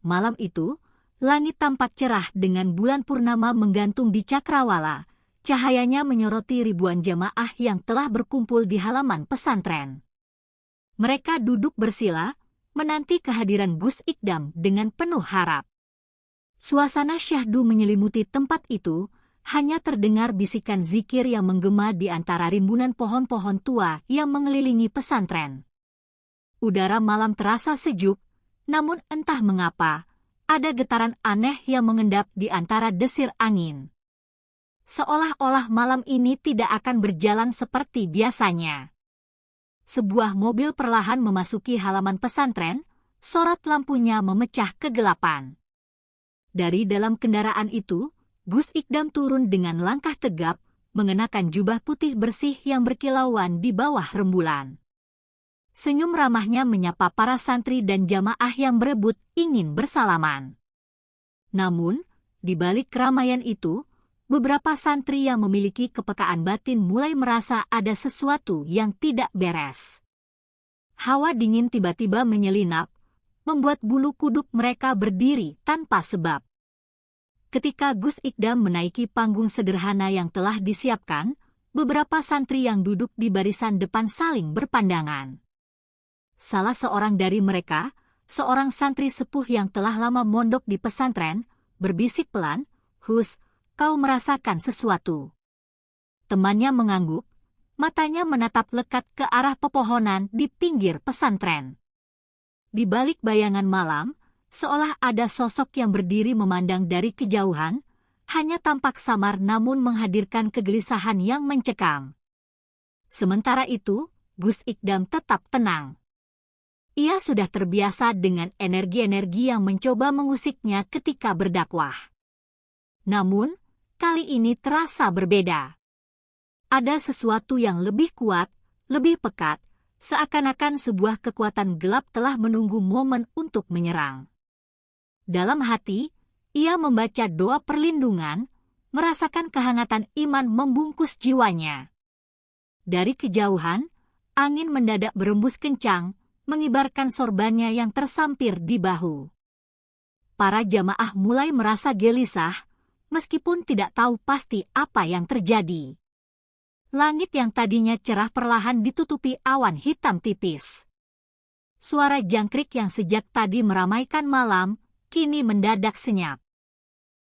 Malam itu, langit tampak cerah dengan bulan purnama menggantung di cakrawala. Cahayanya menyoroti ribuan jamaah yang telah berkumpul di halaman pesantren. Mereka duduk bersila, menanti kehadiran Gus Ikdam dengan penuh harap. Suasana syahdu menyelimuti tempat itu, hanya terdengar bisikan zikir yang menggema di antara rimbunan pohon-pohon tua yang mengelilingi pesantren. Udara malam terasa sejuk, namun entah mengapa, ada getaran aneh yang mengendap di antara desir angin. Seolah-olah malam ini tidak akan berjalan seperti biasanya. Sebuah mobil perlahan memasuki halaman pesantren, sorot lampunya memecah kegelapan. Dari dalam kendaraan itu, Gus Ikdam turun dengan langkah tegap, mengenakan jubah putih bersih yang berkilauan di bawah rembulan. Senyum ramahnya menyapa para santri dan jamaah yang berebut ingin bersalaman. Namun, di balik keramaian itu, beberapa santri yang memiliki kepekaan batin mulai merasa ada sesuatu yang tidak beres. Hawa dingin tiba-tiba menyelinap, membuat bulu kuduk mereka berdiri tanpa sebab. Ketika Gus Ikdam menaiki panggung sederhana yang telah disiapkan, beberapa santri yang duduk di barisan depan saling berpandangan. Salah seorang dari mereka, seorang santri sepuh yang telah lama mondok di pesantren, berbisik pelan, "Hus, kau merasakan sesuatu?" Temannya mengangguk, matanya menatap lekat ke arah pepohonan di pinggir pesantren. Di balik bayangan malam, seolah ada sosok yang berdiri memandang dari kejauhan, hanya tampak samar namun menghadirkan kegelisahan yang mencekam. Sementara itu, Gus Ikdam tetap tenang. Ia sudah terbiasa dengan energi-energi yang mencoba mengusiknya ketika berdakwah. Namun, kali ini terasa berbeda. Ada sesuatu yang lebih kuat, lebih pekat, seakan-akan sebuah kekuatan gelap telah menunggu momen untuk menyerang. Dalam hati, ia membaca doa perlindungan, merasakan kehangatan iman membungkus jiwanya. Dari kejauhan, angin mendadak berembus kencang, mengibarkan sorbannya yang tersampir di bahu. Para jamaah mulai merasa gelisah, meskipun tidak tahu pasti apa yang terjadi. Langit yang tadinya cerah perlahan ditutupi awan hitam tipis. Suara jangkrik yang sejak tadi meramaikan malam, kini mendadak senyap.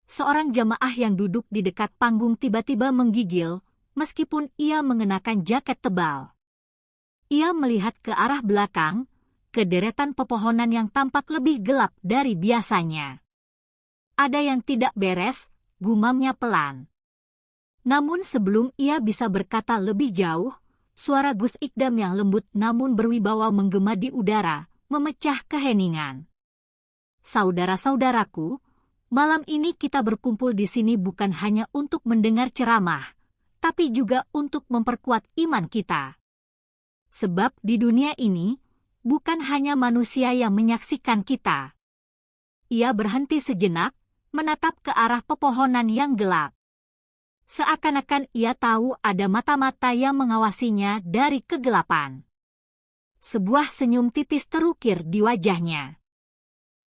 Seorang jamaah yang duduk di dekat panggung tiba-tiba menggigil, meskipun ia mengenakan jaket tebal. Ia melihat ke arah belakang, ke deretan pepohonan yang tampak lebih gelap dari biasanya. Ada yang tidak beres, gumamnya pelan. Namun sebelum ia bisa berkata lebih jauh, suara Gus Ikdam yang lembut namun berwibawa menggema di udara, memecah keheningan. "Saudara-saudaraku, malam ini kita berkumpul di sini bukan hanya untuk mendengar ceramah, tapi juga untuk memperkuat iman kita. Sebab di dunia ini, bukan hanya manusia yang menyaksikan kita." Ia berhenti sejenak, menatap ke arah pepohonan yang gelap. Seakan-akan ia tahu ada mata-mata yang mengawasinya dari kegelapan. Sebuah senyum tipis terukir di wajahnya.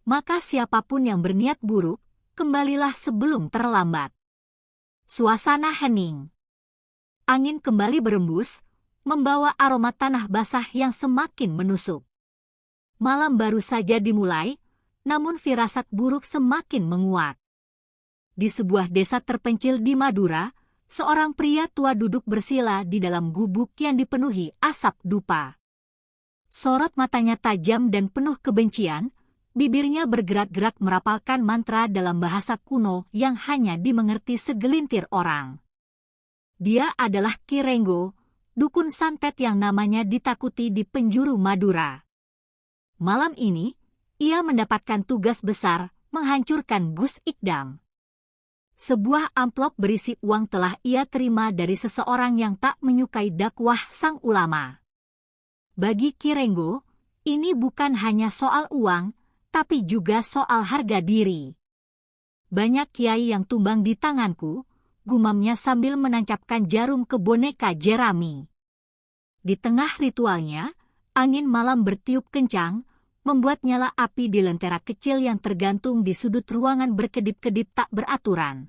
"Maka siapapun yang berniat buruk, kembalilah sebelum terlambat." Suasana hening. Angin kembali berembus, membawa aroma tanah basah yang semakin menusuk. Malam baru saja dimulai, namun firasat buruk semakin menguat. Di sebuah desa terpencil di Madura, seorang pria tua duduk bersila di dalam gubuk yang dipenuhi asap dupa. Sorot matanya tajam dan penuh kebencian, bibirnya bergerak-gerak merapalkan mantra dalam bahasa kuno yang hanya dimengerti segelintir orang. Dia adalah Ki Renggo, dukun santet yang namanya ditakuti di penjuru Madura. Malam ini, ia mendapatkan tugas besar menghancurkan Gus Ikdam. Sebuah amplop berisi uang telah ia terima dari seseorang yang tak menyukai dakwah sang ulama. Bagi Ki Renggo, ini bukan hanya soal uang, tapi juga soal harga diri. "Banyak kiai yang tumbang di tanganku," gumamnya sambil menancapkan jarum ke boneka jerami. Di tengah ritualnya, angin malam bertiup kencang, membuat nyala api di lentera kecil yang tergantung di sudut ruangan berkedip-kedip tak beraturan.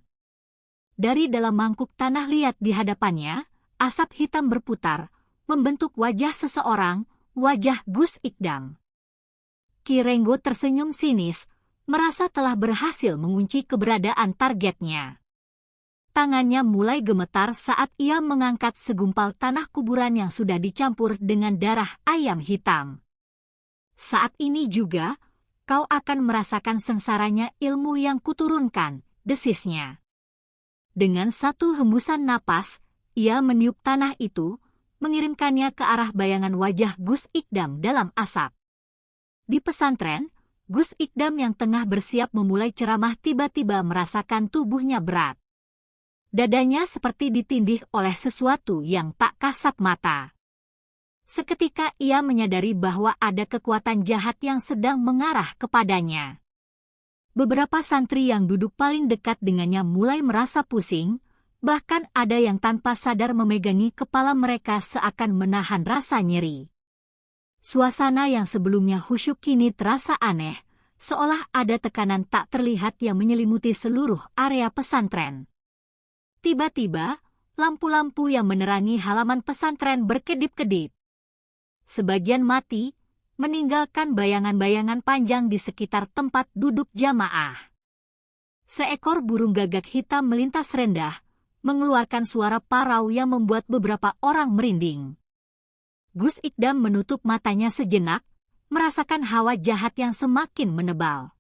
Dari dalam mangkuk tanah liat di hadapannya, asap hitam berputar, membentuk wajah seseorang, wajah Gus Ikdam. Ki Renggo tersenyum sinis, merasa telah berhasil mengunci keberadaan targetnya. Tangannya mulai gemetar saat ia mengangkat segumpal tanah kuburan yang sudah dicampur dengan darah ayam hitam. Saat ini juga, kau akan merasakan sengsaranya ilmu yang kuturunkan, desisnya. Dengan satu hembusan napas, ia meniup tanah itu, mengirimkannya ke arah bayangan wajah Gus Ikdam dalam asap. Di pesantren, Gus Ikdam yang tengah bersiap memulai ceramah tiba-tiba merasakan tubuhnya berat. Dadanya seperti ditindih oleh sesuatu yang tak kasat mata. Seketika ia menyadari bahwa ada kekuatan jahat yang sedang mengarah kepadanya. Beberapa santri yang duduk paling dekat dengannya mulai merasa pusing, bahkan ada yang tanpa sadar memegangi kepala mereka seakan menahan rasa nyeri. Suasana yang sebelumnya khusyuk kini terasa aneh, seolah ada tekanan tak terlihat yang menyelimuti seluruh area pesantren. Tiba-tiba, lampu-lampu yang menerangi halaman pesantren berkedip-kedip. Sebagian mati, meninggalkan bayangan-bayangan panjang di sekitar tempat duduk jamaah. Seekor burung gagak hitam melintas rendah, mengeluarkan suara parau yang membuat beberapa orang merinding. Gus Ikdam menutup matanya sejenak, merasakan hawa jahat yang semakin menebal.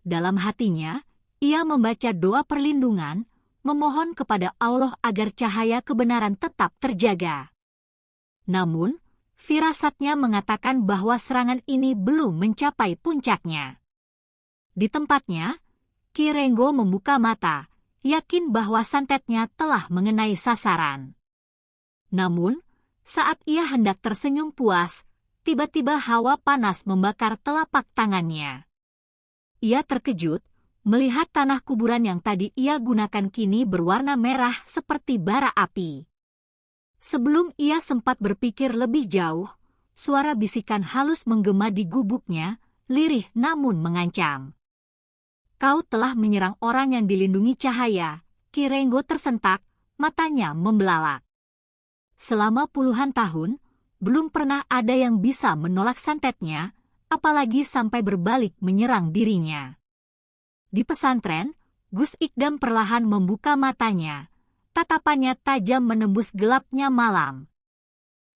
Dalam hatinya, ia membaca doa perlindungan, memohon kepada Allah agar cahaya kebenaran tetap terjaga. Namun, firasatnya mengatakan bahwa serangan ini belum mencapai puncaknya. Di tempatnya, Ki Renggo membuka mata, yakin bahwa santetnya telah mengenai sasaran. Namun, saat ia hendak tersenyum puas, tiba-tiba hawa panas membakar telapak tangannya. Ia terkejut, melihat tanah kuburan yang tadi ia gunakan kini berwarna merah seperti bara api. Sebelum ia sempat berpikir lebih jauh, suara bisikan halus menggema di gubuknya, lirih namun mengancam. Kau telah menyerang orang yang dilindungi cahaya. Ki Renggo tersentak, matanya membelalak. Selama puluhan tahun, belum pernah ada yang bisa menolak santetnya, apalagi sampai berbalik menyerang dirinya. Di pesantren, Gus Ikdam perlahan membuka matanya. Tatapannya tajam menembus gelapnya malam.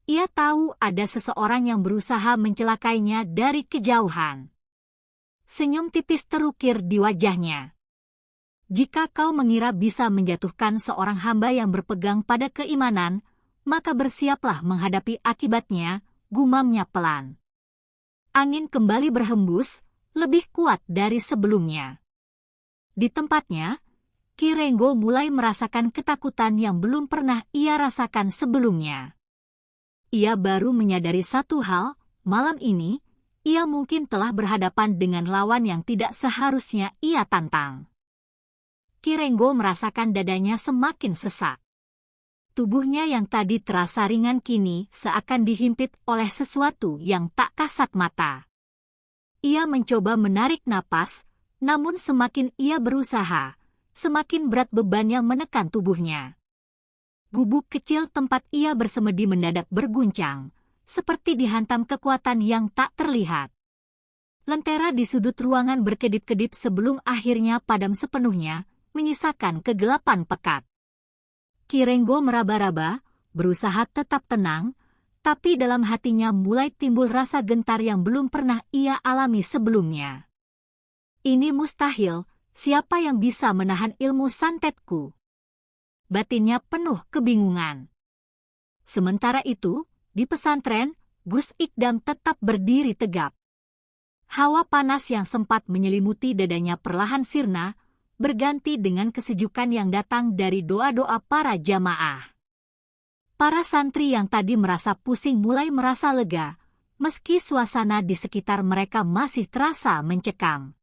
Ia tahu ada seseorang yang berusaha mencelakainya dari kejauhan. Senyum tipis terukir di wajahnya. Jika kau mengira bisa menjatuhkan seorang hamba yang berpegang pada keimanan, maka bersiaplah menghadapi akibatnya, gumamnya pelan. Angin kembali berhembus, lebih kuat dari sebelumnya. Di tempatnya, Ki Renggo mulai merasakan ketakutan yang belum pernah ia rasakan sebelumnya. Ia baru menyadari satu hal, malam ini, ia mungkin telah berhadapan dengan lawan yang tidak seharusnya ia tantang. Ki Renggo merasakan dadanya semakin sesak. Tubuhnya yang tadi terasa ringan kini seakan dihimpit oleh sesuatu yang tak kasat mata. Ia mencoba menarik napas, namun semakin ia berusaha, semakin berat beban yang menekan tubuhnya. Gubuk kecil tempat ia bersemedi mendadak berguncang, seperti dihantam kekuatan yang tak terlihat. Lentera di sudut ruangan berkedip-kedip sebelum akhirnya padam sepenuhnya, menyisakan kegelapan pekat. Ki Renggo meraba-raba, berusaha tetap tenang, tapi dalam hatinya mulai timbul rasa gentar yang belum pernah ia alami sebelumnya. Ini mustahil, siapa yang bisa menahan ilmu santetku? Batinnya penuh kebingungan. Sementara itu, di pesantren, Gus Ikdam tetap berdiri tegap. Hawa panas yang sempat menyelimuti dadanya perlahan sirna, berganti dengan kesejukan yang datang dari doa-doa para jamaah. Para santri yang tadi merasa pusing mulai merasa lega, meski suasana di sekitar mereka masih terasa mencekam.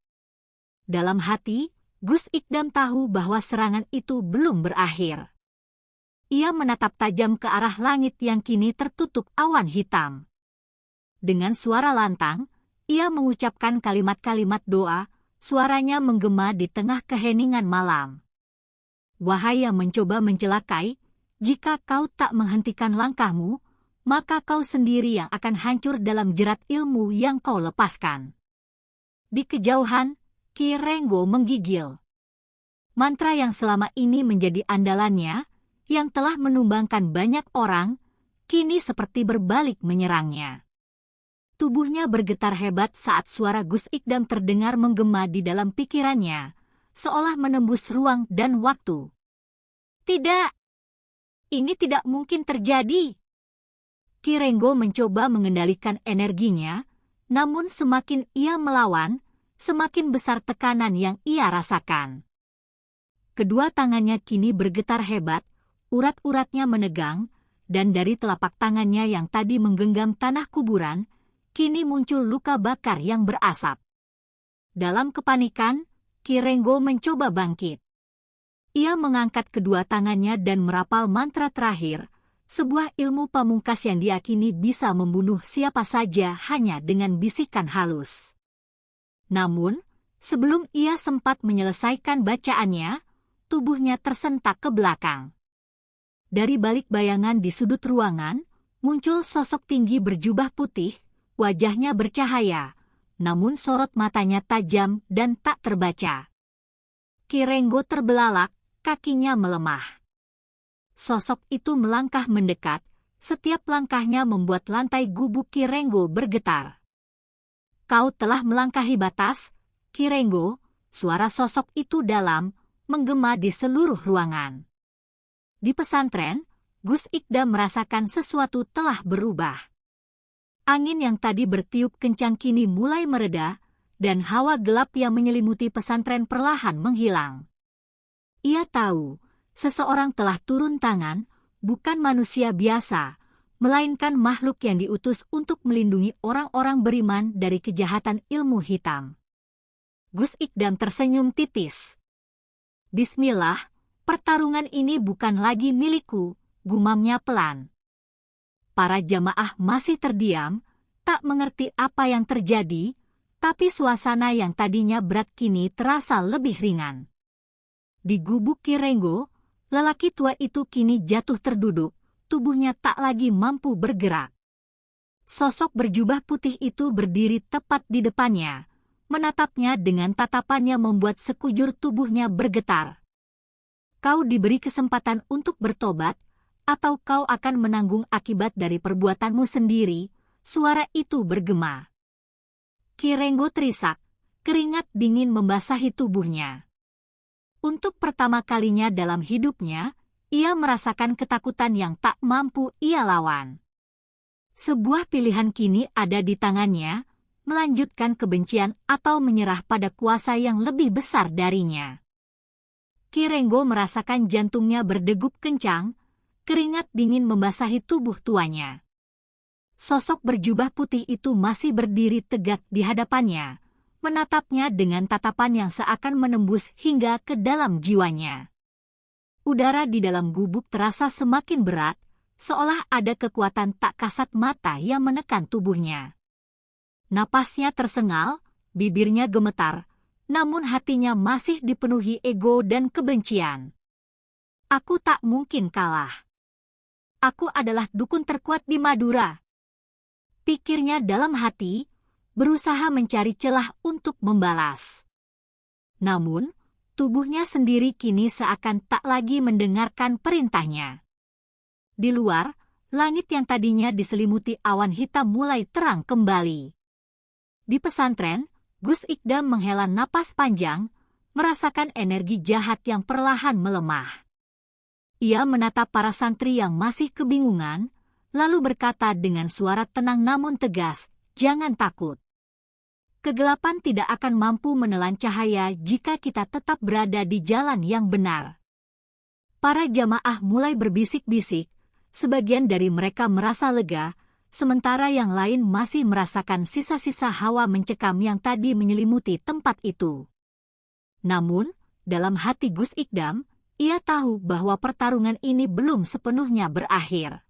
Dalam hati, Gus Ikdam tahu bahwa serangan itu belum berakhir. Ia menatap tajam ke arah langit yang kini tertutup awan hitam. Dengan suara lantang, ia mengucapkan kalimat-kalimat doa, suaranya menggema di tengah keheningan malam. Wahai yang mencoba mencelakai, jika kau tak menghentikan langkahmu, maka kau sendiri yang akan hancur dalam jerat ilmu yang kau lepaskan. Di kejauhan, Ki Renggo menggigil. Mantra yang selama ini menjadi andalannya, yang telah menumbangkan banyak orang, kini seperti berbalik menyerangnya. Tubuhnya bergetar hebat saat suara Gus Ikdam terdengar menggema di dalam pikirannya, seolah menembus ruang dan waktu. Tidak! Ini tidak mungkin terjadi! Ki Renggo mencoba mengendalikan energinya, namun semakin ia melawan, semakin besar tekanan yang ia rasakan. Kedua tangannya kini bergetar hebat, urat-uratnya menegang, dan dari telapak tangannya yang tadi menggenggam tanah kuburan, kini muncul luka bakar yang berasap. Dalam kepanikan, Ki Renggo mencoba bangkit. Ia mengangkat kedua tangannya dan merapal mantra terakhir, sebuah ilmu pamungkas yang diyakini bisa membunuh siapa saja hanya dengan bisikan halus. Namun, sebelum ia sempat menyelesaikan bacaannya, tubuhnya tersentak ke belakang. Dari balik bayangan di sudut ruangan, muncul sosok tinggi berjubah putih, wajahnya bercahaya, namun sorot matanya tajam dan tak terbaca. Ki Renggo terbelalak, kakinya melemah. Sosok itu melangkah mendekat, setiap langkahnya membuat lantai gubuk Ki Renggo bergetar. Kau telah melangkahi batas, Ki Renggo, suara sosok itu dalam, menggema di seluruh ruangan. Di pesantren, Gus Ikdam merasakan sesuatu telah berubah. Angin yang tadi bertiup kencang kini mulai mereda, dan hawa gelap yang menyelimuti pesantren perlahan menghilang. Ia tahu, seseorang telah turun tangan, bukan manusia biasa, melainkan makhluk yang diutus untuk melindungi orang-orang beriman dari kejahatan ilmu hitam. Gus Ikdam tersenyum tipis. Bismillah, pertarungan ini bukan lagi milikku, gumamnya pelan. Para jamaah masih terdiam, tak mengerti apa yang terjadi, tapi suasana yang tadinya berat kini terasa lebih ringan. Di gubuk Ki Renggo, lelaki tua itu kini jatuh terduduk, tubuhnya tak lagi mampu bergerak. Sosok berjubah putih itu berdiri tepat di depannya, menatapnya dengan tatapannya membuat sekujur tubuhnya bergetar. Kau diberi kesempatan untuk bertobat, atau kau akan menanggung akibat dari perbuatanmu sendiri, suara itu bergema. Ki Renggo terisak, keringat dingin membasahi tubuhnya. Untuk pertama kalinya dalam hidupnya, ia merasakan ketakutan yang tak mampu ia lawan. Sebuah pilihan kini ada di tangannya, melanjutkan kebencian atau menyerah pada kuasa yang lebih besar darinya. Ki Renggo merasakan jantungnya berdegup kencang, keringat dingin membasahi tubuh tuanya. Sosok berjubah putih itu masih berdiri tegak di hadapannya, menatapnya dengan tatapan yang seakan menembus hingga ke dalam jiwanya. Udara di dalam gubuk terasa semakin berat, seolah ada kekuatan tak kasat mata yang menekan tubuhnya. Napasnya tersengal, bibirnya gemetar, namun hatinya masih dipenuhi ego dan kebencian. Aku tak mungkin kalah. Aku adalah dukun terkuat di Madura. Pikirnya dalam hati, berusaha mencari celah untuk membalas. Namun, tubuhnya sendiri kini seakan tak lagi mendengarkan perintahnya. Di luar, langit yang tadinya diselimuti awan hitam mulai terang kembali. Di pesantren, Gus Ikdam menghela napas panjang, merasakan energi jahat yang perlahan melemah. Ia menatap para santri yang masih kebingungan, lalu berkata dengan suara tenang namun tegas, "Jangan takut. Kegelapan tidak akan mampu menelan cahaya jika kita tetap berada di jalan yang benar." Para jamaah mulai berbisik-bisik, sebagian dari mereka merasa lega, sementara yang lain masih merasakan sisa-sisa hawa mencekam yang tadi menyelimuti tempat itu. Namun, dalam hati Gus Ikdam, ia tahu bahwa pertarungan ini belum sepenuhnya berakhir.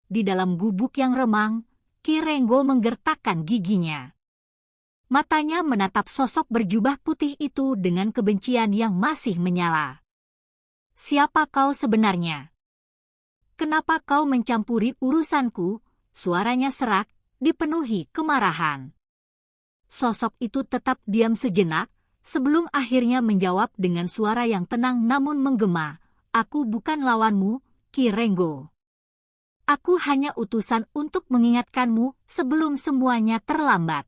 Di dalam gubuk yang remang, Ki Renggo menggertakkan giginya. Matanya menatap sosok berjubah putih itu dengan kebencian yang masih menyala. "Siapa kau sebenarnya? Kenapa kau mencampuri urusanku?" Suaranya serak, dipenuhi kemarahan. Sosok itu tetap diam sejenak, sebelum akhirnya menjawab dengan suara yang tenang namun menggema, "Aku bukan lawanmu, Ki Renggo. Aku hanya utusan untuk mengingatkanmu sebelum semuanya terlambat."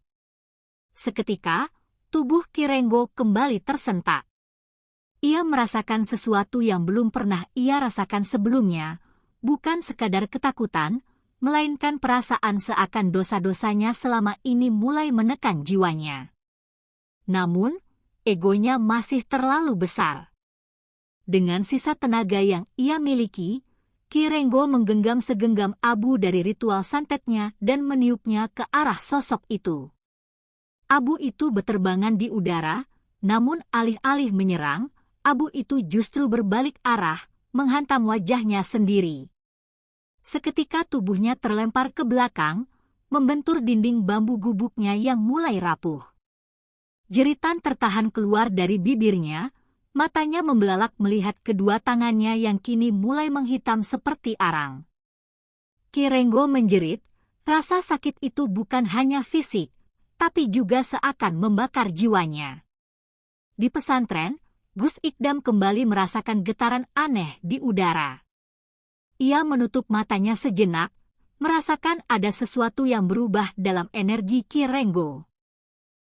Seketika, tubuh Ki Renggo kembali tersentak. Ia merasakan sesuatu yang belum pernah ia rasakan sebelumnya, bukan sekadar ketakutan, melainkan perasaan seakan dosa-dosanya selama ini mulai menekan jiwanya. Namun, egonya masih terlalu besar. Dengan sisa tenaga yang ia miliki, Ki Renggo menggenggam segenggam abu dari ritual santetnya dan meniupnya ke arah sosok itu. Abu itu beterbangan di udara, namun alih-alih menyerang, abu itu justru berbalik arah, menghantam wajahnya sendiri. Seketika tubuhnya terlempar ke belakang, membentur dinding bambu gubuknya yang mulai rapuh. Jeritan tertahan keluar dari bibirnya, matanya membelalak melihat kedua tangannya yang kini mulai menghitam seperti arang. Ki Renggo menjerit, rasa sakit itu bukan hanya fisik, tapi juga seakan membakar jiwanya. Di pesantren, Gus Ikdam kembali merasakan getaran aneh di udara. Ia menutup matanya sejenak, merasakan ada sesuatu yang berubah dalam energi Ki Renggo.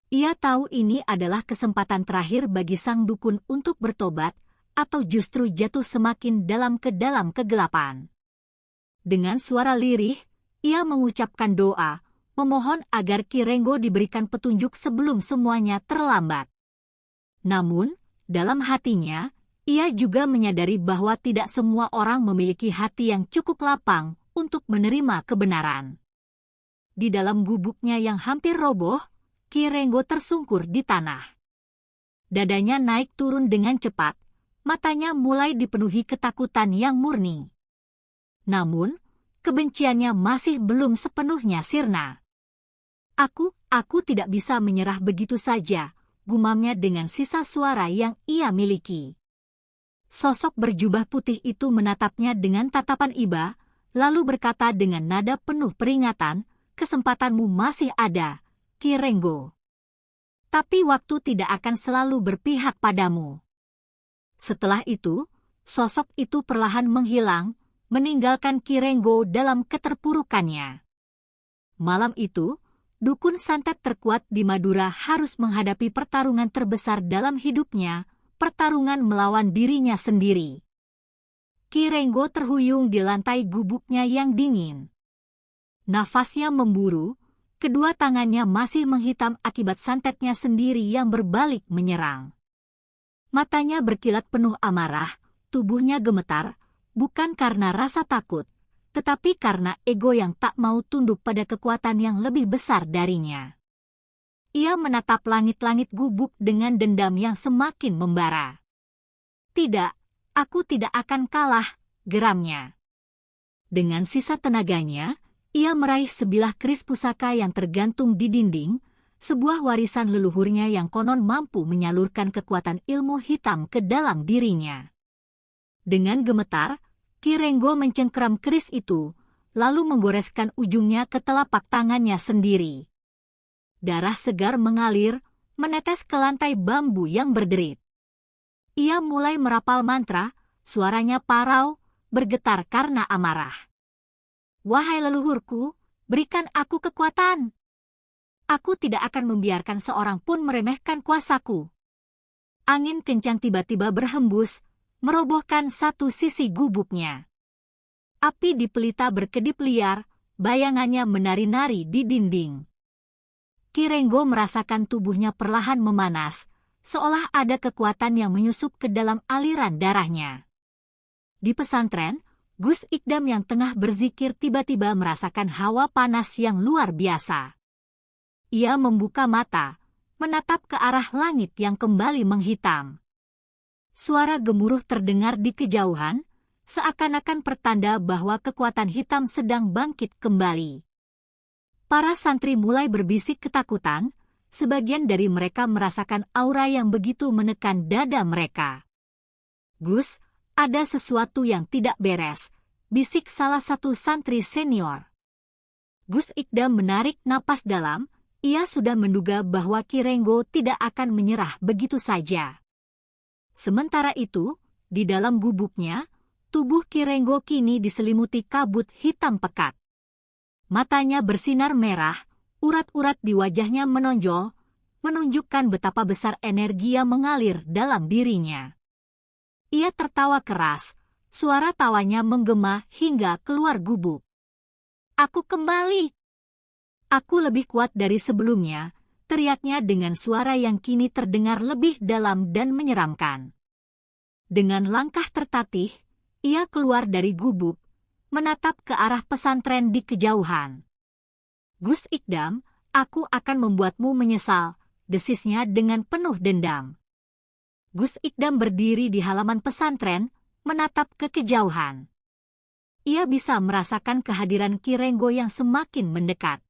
Ia tahu ini adalah kesempatan terakhir bagi sang dukun untuk bertobat, atau justru jatuh semakin dalam ke dalam kegelapan. Dengan suara lirih, ia mengucapkan doa, memohon agar Ki Renggo diberikan petunjuk sebelum semuanya terlambat. Namun, dalam hatinya, ia juga menyadari bahwa tidak semua orang memiliki hati yang cukup lapang untuk menerima kebenaran. Di dalam gubuknya yang hampir roboh, Ki Renggo tersungkur di tanah. Dadanya naik turun dengan cepat, matanya mulai dipenuhi ketakutan yang murni. Namun, kebenciannya masih belum sepenuhnya sirna. Aku tidak bisa menyerah begitu saja, gumamnya dengan sisa suara yang ia miliki. Sosok berjubah putih itu menatapnya dengan tatapan iba, lalu berkata dengan nada penuh peringatan, "Kesempatanmu masih ada, Ki Renggo. Tapi waktu tidak akan selalu berpihak padamu." Setelah itu, sosok itu perlahan menghilang, meninggalkan Ki Renggo dalam keterpurukannya. Malam itu, dukun santet terkuat di Madura harus menghadapi pertarungan terbesar dalam hidupnya, pertarungan melawan dirinya sendiri. Ki Renggo terhuyung di lantai gubuknya yang dingin. Nafasnya memburu, kedua tangannya masih menghitam akibat santetnya sendiri yang berbalik menyerang. Matanya berkilat penuh amarah, tubuhnya gemetar, bukan karena rasa takut, tetapi karena ego yang tak mau tunduk pada kekuatan yang lebih besar darinya. Ia menatap langit-langit gubuk dengan dendam yang semakin membara. "Tidak, aku tidak akan kalah," geramnya. Dengan sisa tenaganya, ia meraih sebilah keris pusaka yang tergantung di dinding, sebuah warisan leluhurnya yang konon mampu menyalurkan kekuatan ilmu hitam ke dalam dirinya. Dengan gemetar, Ki Renggo mencengkeram keris itu, lalu menggoreskan ujungnya ke telapak tangannya sendiri. Darah segar mengalir, menetes ke lantai bambu yang berderit. Ia mulai merapal mantra, suaranya parau, bergetar karena amarah. "Wahai leluhurku, berikan aku kekuatan. Aku tidak akan membiarkan seorang pun meremehkan kuasaku." Angin kencang tiba-tiba berhembus, merobohkan satu sisi gubuknya. Api di pelita berkedip liar, bayangannya menari-nari di dinding. Ki Renggo merasakan tubuhnya perlahan memanas, seolah ada kekuatan yang menyusup ke dalam aliran darahnya. Di pesantren, Gus Ikdam yang tengah berzikir tiba-tiba merasakan hawa panas yang luar biasa. Ia membuka mata, menatap ke arah langit yang kembali menghitam. Suara gemuruh terdengar di kejauhan, seakan-akan pertanda bahwa kekuatan hitam sedang bangkit kembali. Para santri mulai berbisik ketakutan, Sebagian dari mereka merasakan aura yang begitu menekan dada mereka. "Gus, ada sesuatu yang tidak beres," bisik salah satu santri senior. Gus Ikdam menarik napas dalam, ia sudah menduga bahwa Ki Renggo tidak akan menyerah begitu saja. Sementara itu, di dalam gubuknya, tubuh Ki Renggo kini diselimuti kabut hitam pekat. Matanya bersinar merah, urat-urat di wajahnya menonjol, menunjukkan betapa besar energi yang mengalir dalam dirinya. Ia tertawa keras, suara tawanya menggema hingga keluar gubuk. "Aku kembali! Aku lebih kuat dari sebelumnya," teriaknya dengan suara yang kini terdengar lebih dalam dan menyeramkan. Dengan langkah tertatih, ia keluar dari gubuk, menatap ke arah pesantren di kejauhan. "Gus Ikdam, aku akan membuatmu menyesal," desisnya dengan penuh dendam. Gus Ikdam berdiri di halaman pesantren, menatap ke kejauhan. Ia bisa merasakan kehadiran Ki Renggo yang semakin mendekat.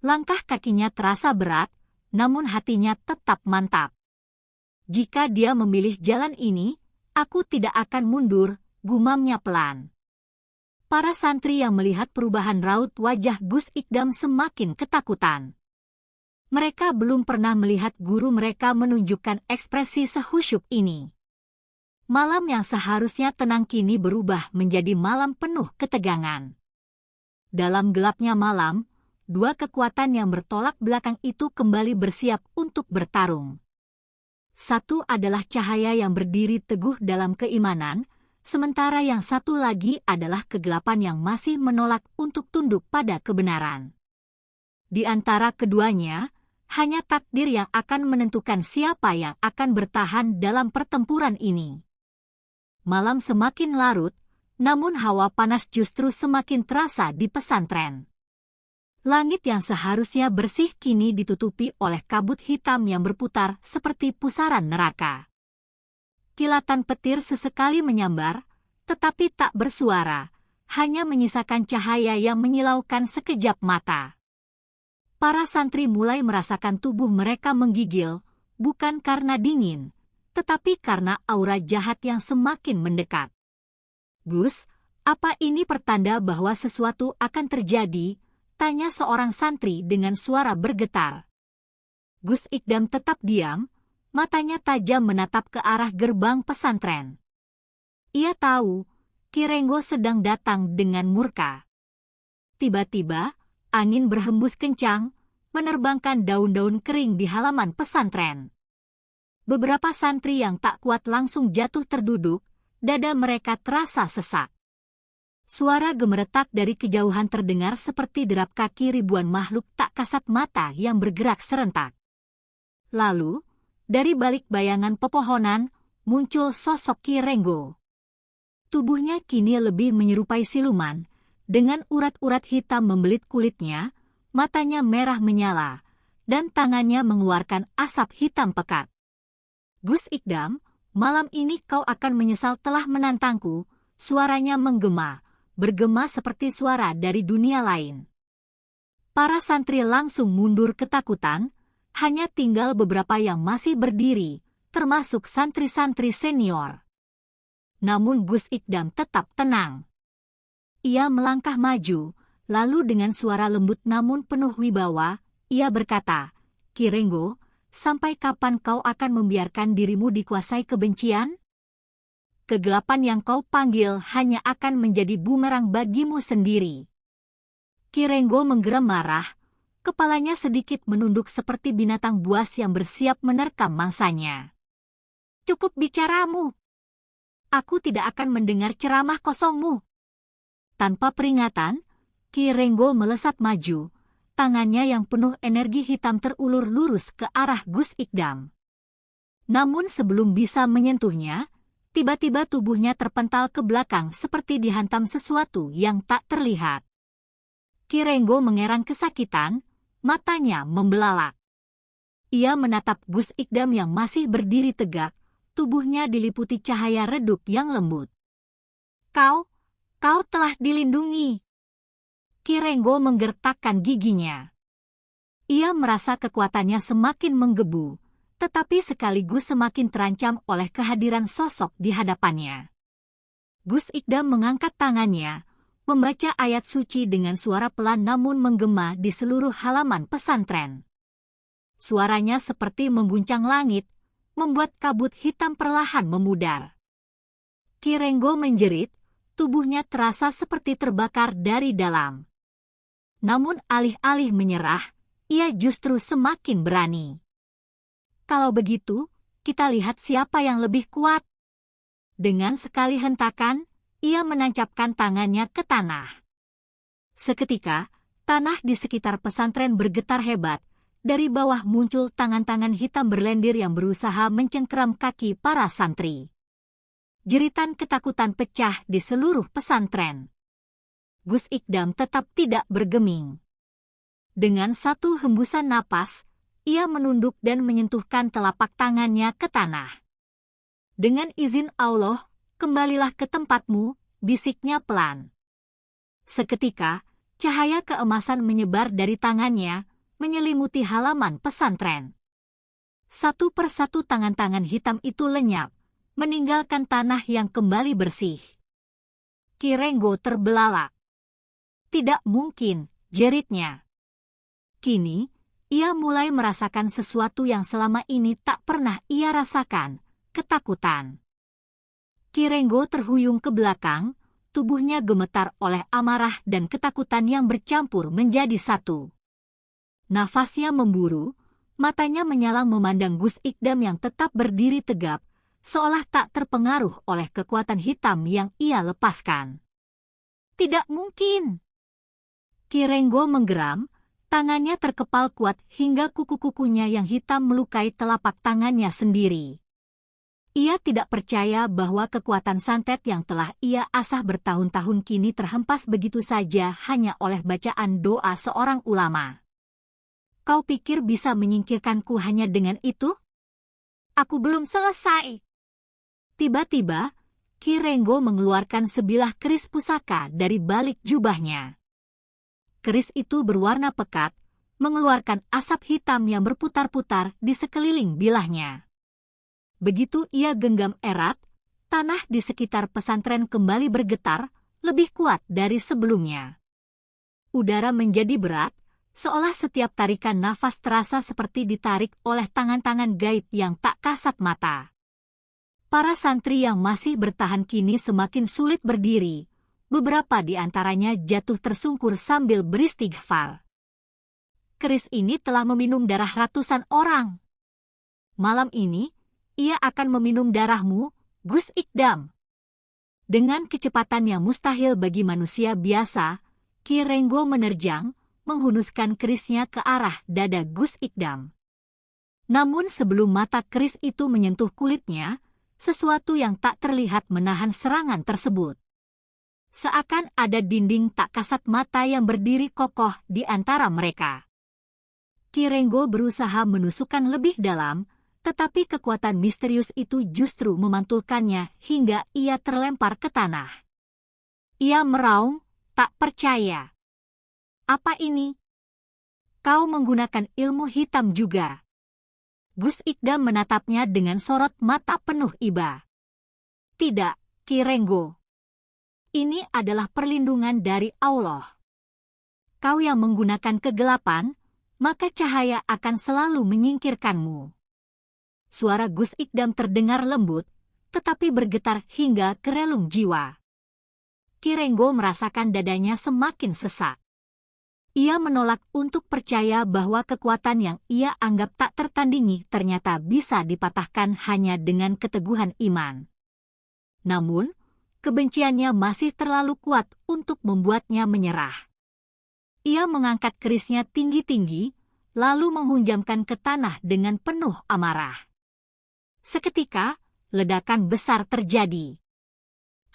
Langkah kakinya terasa berat, namun hatinya tetap mantap. "Jika dia memilih jalan ini, aku tidak akan mundur," gumamnya pelan. Para santri yang melihat perubahan raut wajah Gus Ikdam semakin ketakutan. Mereka belum pernah melihat guru mereka menunjukkan ekspresi sehusyuk ini. Malam yang seharusnya tenang kini berubah menjadi malam penuh ketegangan. Dalam gelapnya malam, dua kekuatan yang bertolak belakang itu kembali bersiap untuk bertarung. Satu adalah cahaya yang berdiri teguh dalam keimanan, sementara yang satu lagi adalah kegelapan yang masih menolak untuk tunduk pada kebenaran. Di antara keduanya, hanya takdir yang akan menentukan siapa yang akan bertahan dalam pertempuran ini. Malam semakin larut, namun hawa panas justru semakin terasa di pesantren. Langit yang seharusnya bersih kini ditutupi oleh kabut hitam yang berputar seperti pusaran neraka. Kilatan petir sesekali menyambar, tetapi tak bersuara, hanya menyisakan cahaya yang menyilaukan sekejap mata. Para santri mulai merasakan tubuh mereka menggigil, bukan karena dingin, tetapi karena aura jahat yang semakin mendekat. "Gus, apa ini pertanda bahwa sesuatu akan terjadi?" tanya seorang santri dengan suara bergetar. Gus Ikdam tetap diam, matanya tajam menatap ke arah gerbang pesantren. Ia tahu, Ki Renggo sedang datang dengan murka. Tiba-tiba, angin berhembus kencang, menerbangkan daun-daun kering di halaman pesantren. Beberapa santri yang tak kuat langsung jatuh terduduk, dada mereka terasa sesak. Suara gemeretak dari kejauhan terdengar seperti derap kaki ribuan makhluk tak kasat mata yang bergerak serentak. Lalu, dari balik bayangan pepohonan, muncul sosok Ki Renggo. Tubuhnya kini lebih menyerupai siluman, dengan urat-urat hitam membelit kulitnya, matanya merah menyala, dan tangannya mengeluarkan asap hitam pekat. "Gus Ikdam, malam ini kau akan menyesal telah menantangku," suaranya bergema seperti suara dari dunia lain. Para santri langsung mundur ketakutan, hanya tinggal beberapa yang masih berdiri, termasuk santri-santri senior. Namun Gus Ikdam tetap tenang. Ia melangkah maju, lalu dengan suara lembut namun penuh wibawa, ia berkata, "Ki Renggo, sampai kapan kau akan membiarkan dirimu dikuasai kebencian? Kegelapan yang kau panggil hanya akan menjadi bumerang bagimu sendiri." Ki Renggo menggeram marah, kepalanya sedikit menunduk seperti binatang buas yang bersiap menerkam mangsanya. "Cukup bicaramu. Aku tidak akan mendengar ceramah kosongmu." Tanpa peringatan, Ki Renggo melesat maju, tangannya yang penuh energi hitam terulur lurus ke arah Gus Ikdam. Namun sebelum bisa menyentuhnya, tiba-tiba tubuhnya terpental ke belakang seperti dihantam sesuatu yang tak terlihat. Ki Renggo mengerang kesakitan, matanya membelalak. Ia menatap Gus Ikdam yang masih berdiri tegak, tubuhnya diliputi cahaya redup yang lembut. Kau telah dilindungi." Ki Renggo menggertakkan giginya. Ia merasa kekuatannya semakin menggebu, tetapi sekaligus semakin terancam oleh kehadiran sosok di hadapannya. Gus Ikdam mengangkat tangannya, membaca ayat suci dengan suara pelan namun menggema di seluruh halaman pesantren. Suaranya seperti mengguncang langit, membuat kabut hitam perlahan memudar. Ki Renggo menjerit, tubuhnya terasa seperti terbakar dari dalam. Namun alih-alih menyerah, ia justru semakin berani. Kalau begitu, kita lihat siapa yang lebih kuat. Dengan sekali hentakan, ia menancapkan tangannya ke tanah. Seketika, tanah di sekitar pesantren bergetar hebat. Dari bawah muncul tangan-tangan hitam berlendir yang berusaha mencengkeram kaki para santri. Jeritan ketakutan pecah di seluruh pesantren. Gus Ikdam tetap tidak bergeming. Dengan satu hembusan napas, ia menunduk dan menyentuhkan telapak tangannya ke tanah. Dengan izin Allah, kembalilah ke tempatmu, bisiknya pelan. Seketika, cahaya keemasan menyebar dari tangannya, menyelimuti halaman pesantren. Satu persatu tangan-tangan hitam itu lenyap, meninggalkan tanah yang kembali bersih. Ki Renggo terbelalak. Tidak mungkin, jeritnya. Kini, ia mulai merasakan sesuatu yang selama ini tak pernah ia rasakan, ketakutan. Ki Renggo terhuyung ke belakang, tubuhnya gemetar oleh amarah dan ketakutan yang bercampur menjadi satu. Nafasnya memburu, matanya menyalang memandang Gus Ikdam yang tetap berdiri tegap, seolah tak terpengaruh oleh kekuatan hitam yang ia lepaskan. Tidak mungkin! Ki Renggo menggeram, tangannya terkepal kuat hingga kuku-kukunya yang hitam melukai telapak tangannya sendiri. Ia tidak percaya bahwa kekuatan santet yang telah ia asah bertahun-tahun kini terhempas begitu saja hanya oleh bacaan doa seorang ulama. Kau pikir bisa menyingkirkanku hanya dengan itu? Aku belum selesai. Tiba-tiba, Ki Renggo mengeluarkan sebilah keris pusaka dari balik jubahnya. Keris itu berwarna pekat, mengeluarkan asap hitam yang berputar-putar di sekeliling bilahnya. Begitu ia genggam erat, tanah di sekitar pesantren kembali bergetar, lebih kuat dari sebelumnya. Udara menjadi berat, seolah setiap tarikan nafas terasa seperti ditarik oleh tangan-tangan gaib yang tak kasat mata. Para santri yang masih bertahan kini semakin sulit berdiri. Beberapa di antaranya jatuh tersungkur sambil beristighfar. Keris ini telah meminum darah ratusan orang. Malam ini, ia akan meminum darahmu, Gus Ikdam. Dengan kecepatan yang mustahil bagi manusia biasa, Ki Renggo menerjang, menghunuskan kerisnya ke arah dada Gus Ikdam. Namun sebelum mata keris itu menyentuh kulitnya, sesuatu yang tak terlihat menahan serangan tersebut. Seakan ada dinding tak kasat mata yang berdiri kokoh di antara mereka. Ki Renggo berusaha menusukkan lebih dalam, tetapi kekuatan misterius itu justru memantulkannya hingga ia terlempar ke tanah. Ia meraung, tak percaya. Apa ini? Kau menggunakan ilmu hitam juga. Gus Ikdam menatapnya dengan sorot mata penuh iba. Tidak, Ki Renggo. Ini adalah perlindungan dari Allah. Kau yang menggunakan kegelapan, maka cahaya akan selalu menyingkirkanmu. Suara Gus Ikdam terdengar lembut, tetapi bergetar hingga ke relung jiwa. Ki Renggo merasakan dadanya semakin sesak. Ia menolak untuk percaya bahwa kekuatan yang ia anggap tak tertandingi ternyata bisa dipatahkan hanya dengan keteguhan iman. Namun, kebenciannya masih terlalu kuat untuk membuatnya menyerah. Ia mengangkat kerisnya tinggi-tinggi, lalu menghunjamkan ke tanah dengan penuh amarah. Seketika, ledakan besar terjadi.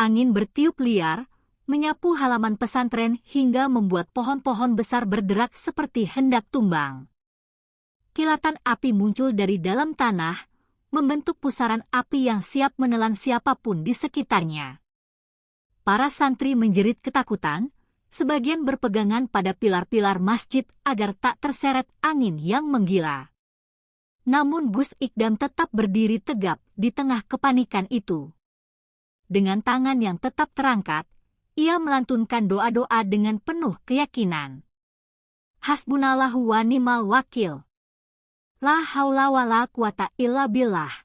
Angin bertiup liar, menyapu halaman pesantren hingga membuat pohon-pohon besar berderak seperti hendak tumbang. Kilatan api muncul dari dalam tanah, membentuk pusaran api yang siap menelan siapapun di sekitarnya. Para santri menjerit ketakutan, Sebagian berpegangan pada pilar-pilar masjid agar tak terseret angin yang menggila. Namun Gus Ikdam tetap berdiri tegap di tengah kepanikan itu. Dengan tangan yang tetap terangkat, ia melantunkan doa-doa dengan penuh keyakinan. Hasbunallahu wa ni'mal wakil. La haula wa la quwata illa billah.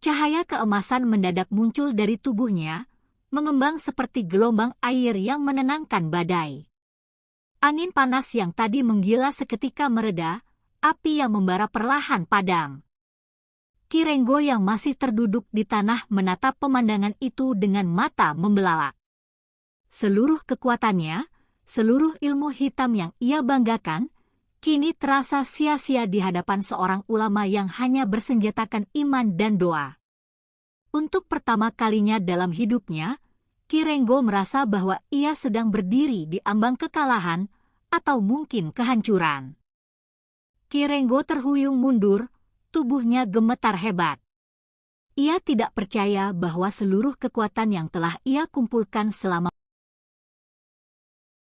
Cahaya keemasan mendadak muncul dari tubuhnya, mengembang seperti gelombang air yang menenangkan badai. Angin panas yang tadi menggila seketika mereda, api yang membara perlahan padam. Ki Renggo yang masih terduduk di tanah menatap pemandangan itu dengan mata membelalak. Seluruh kekuatannya, seluruh ilmu hitam yang ia banggakan, kini terasa sia-sia di hadapan seorang ulama yang hanya bersenjatakan iman dan doa. Untuk pertama kalinya dalam hidupnya, Ki Renggo merasa bahwa ia sedang berdiri di ambang kekalahan atau mungkin kehancuran. Ki Renggo terhuyung mundur, tubuhnya gemetar hebat. Ia tidak percaya bahwa seluruh kekuatan yang telah ia kumpulkan selama